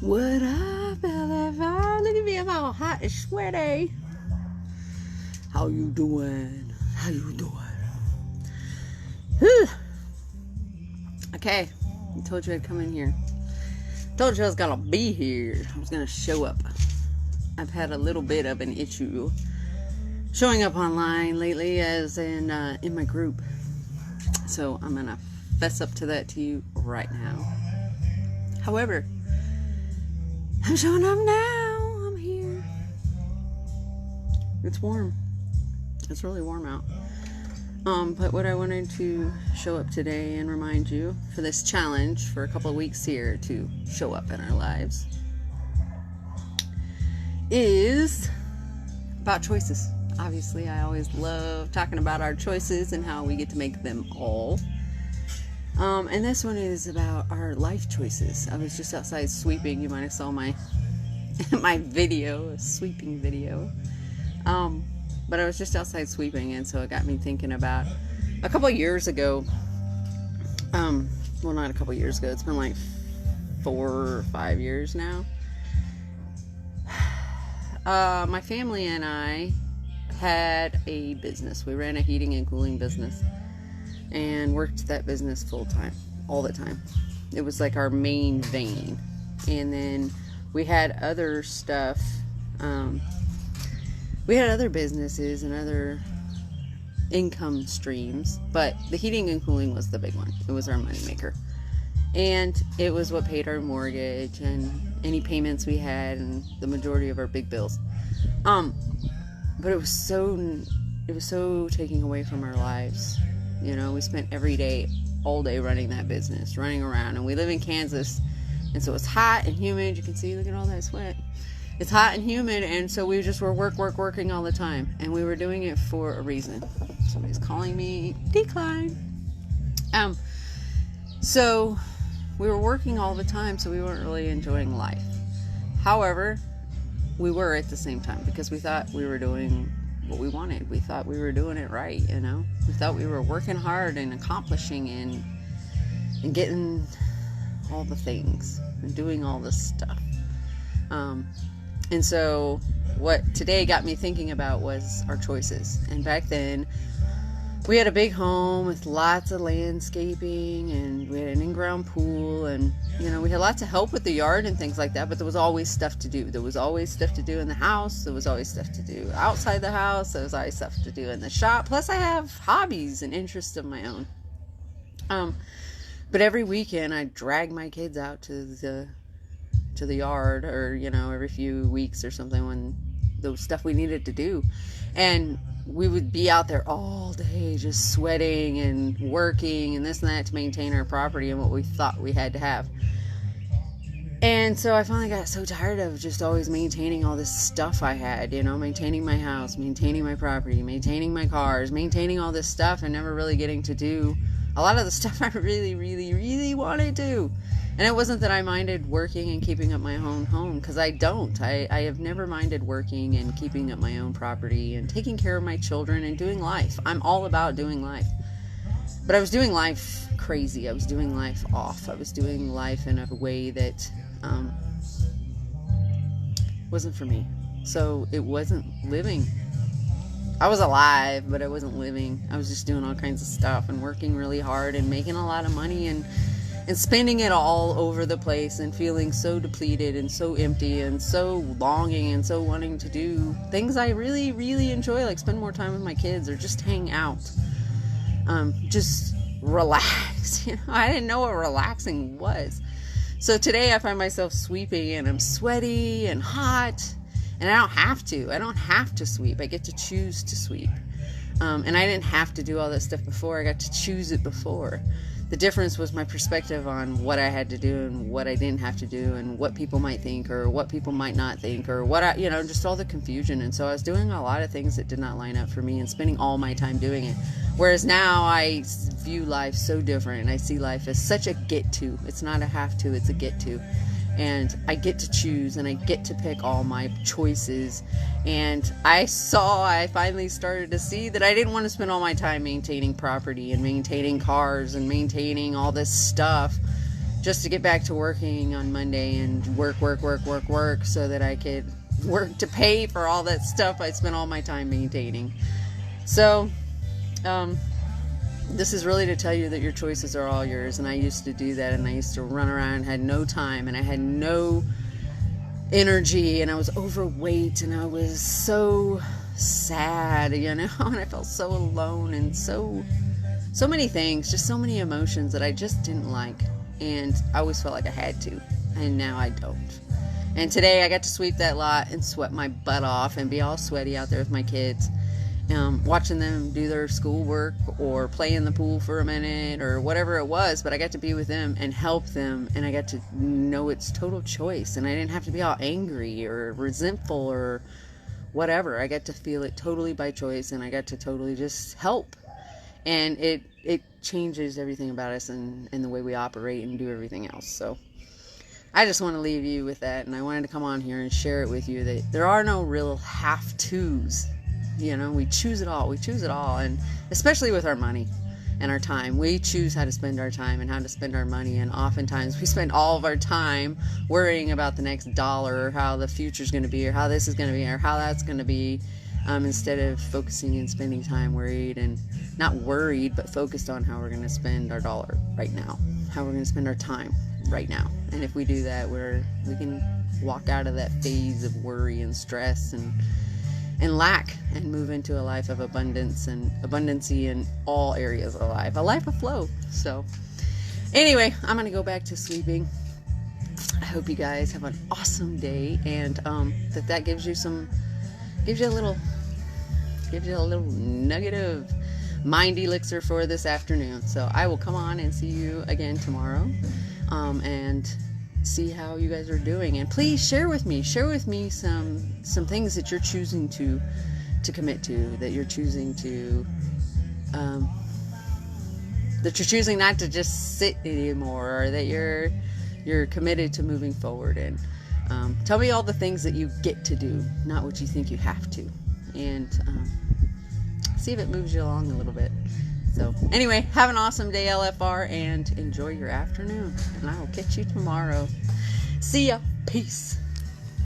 What up, LFR? Look at me, I'm all hot and sweaty. How you doing? How you doing? Whew. Okay, I told you I'd come in here. Told you I was gonna be here. I was gonna show up. I've had a little bit of an issue showing up online lately, as in my group. So I'm gonna fess up to that to you right now. However, I'm showing up now. I'm here. It's warm. It's really warm out. But what I wanted to show up today and remind you for this challenge for a couple of weeks here to show up in our lives is about choices. Obviously, I always love talking about our choices and how we get to make them all. And this one is about our life choices. I was just outside sweeping. You might have saw my video, a sweeping video. But I was just outside sweeping, and so it got me thinking about a couple of years ago. Well, not a couple of years ago. It's been like 4 or 5 years now. My family and I had a business. We ran a heating and cooling business and worked that business full time, all the time. It was like our main vein. And then we had other stuff. We had other businesses and other income streams, but the heating and cooling was the big one. It was our money maker. And it was what paid our mortgage and any payments we had and the majority of our big bills. But it was so taking away from our lives. You know, we spent every day, all day running that business, running around. And we live in Kansas, and so it's hot and humid. You can see, look at all that sweat. It's hot and humid, and so we just were working all the time. And we were doing it for a reason. Somebody's calling me. Decline. So we were working all the time, so we weren't really enjoying life. However, we were at the same time, because we thought we were doing what we wanted. We thought we were doing it right, you know. We thought we were working hard and accomplishing and getting all the things and doing all this stuff. And so what today got me thinking about was our choices. And back then, we had a big home with lots of landscaping, and we had an in-ground pool, and, you know, we had lots of help with the yard and things like that, but there was always stuff to do. There was always stuff to do in the house. There was always stuff to do outside the house. There was always stuff to do in the shop. Plus, I have hobbies and interests of my own. But every weekend, I'd drag my kids out to the yard, or, you know, every few weeks or something, when there was stuff we needed to do. And we would be out there all day just sweating and working and this and that to maintain our property and what we thought we had to have. And so I finally got so tired of just always maintaining all this stuff I had, you know, maintaining my house, maintaining my property, maintaining my cars, maintaining all this stuff, and never really getting to do a lot of the stuff I really, really, really wanted to. And it wasn't that I minded working and keeping up my own home, because I don't. I have never minded working and keeping up my own property and taking care of my children and doing life. I'm all about doing life. But I was doing life crazy. I was doing life off. I was doing life in a way that wasn't for me. So it wasn't living. I was alive, but I wasn't living. I was just doing all kinds of stuff and working really hard and making a lot of money and spending it all over the place and feeling so depleted and so empty and so longing and so wanting to do things I really, really enjoy, like spend more time with my kids or just hang out. Just relax. You know, I didn't know what relaxing was. So today I find myself sweeping, and I'm sweaty and hot, and I don't have to. I don't have to sweep. I get to choose to sweep. And I didn't have to do all that stuff before. I got to choose it before. The difference was my perspective on what I had to do and what I didn't have to do, and what people might think or what people might not think, or what I, you know, just all the confusion. And so I was doing a lot of things that did not line up for me and spending all my time doing it. Whereas now I view life so different, and I see life as such a get to. It's not a have to, it's a get to. And I get to choose, and I get to pick all my choices. And I finally started to see that I didn't want to spend all my time maintaining property and maintaining cars and maintaining all this stuff just to get back to working on Monday and work so that I could work to pay for all that stuff I spent all my time maintaining. So, this is really to tell you that your choices are all yours. And I used to do that, and I used to run around, had no time, and I had no energy, and I was overweight, and I was so sad, and I felt so alone, and so many things, just so many emotions that I just didn't like, and I always felt like I had to, and now I don't. And today I got to sweep that lot and sweat my butt off and be all sweaty out there with my kids, watching them do their schoolwork or play in the pool for a minute or whatever it was, but I got to be with them and help them, and I got to know it's total choice, and I didn't have to be all angry or resentful or whatever. I got to feel it totally by choice, and I got to totally just help, and it changes everything about us and the way we operate and do everything else. So I just want to leave you with that, and I wanted to come on here and share it with you that there are no real have-tos. We choose it all. We choose it all. And especially with our money and our time, we choose how to spend our time and how to spend our money. And oftentimes we spend all of our time worrying about the next dollar, or how the future's going to be, or how this is going to be, or how that's going to be, instead of focusing and spending time worried, and not worried, but focused on how we're going to spend our dollar right now, how we're going to spend our time right now. And if we do that, we can walk out of that phase of worry and stress and lack, and move into a life of abundance and abundancy in all areas of life, a life of flow. So anyway, I'm going to go back to sleeping. I hope you guys have an awesome day, and that gives you a little nugget of mind elixir for this afternoon. So I will come on and see you again tomorrow, and see how you guys are doing. And please share with me some things that you're choosing to commit to, that you're choosing to not to just sit anymore, or that you're committed to moving forward. And tell me all the things that you get to do, not what you think you have to, and see if it moves you along a little bit. So anyway, have an awesome day, LFR, and enjoy your afternoon. And I will catch you tomorrow. See ya. Peace.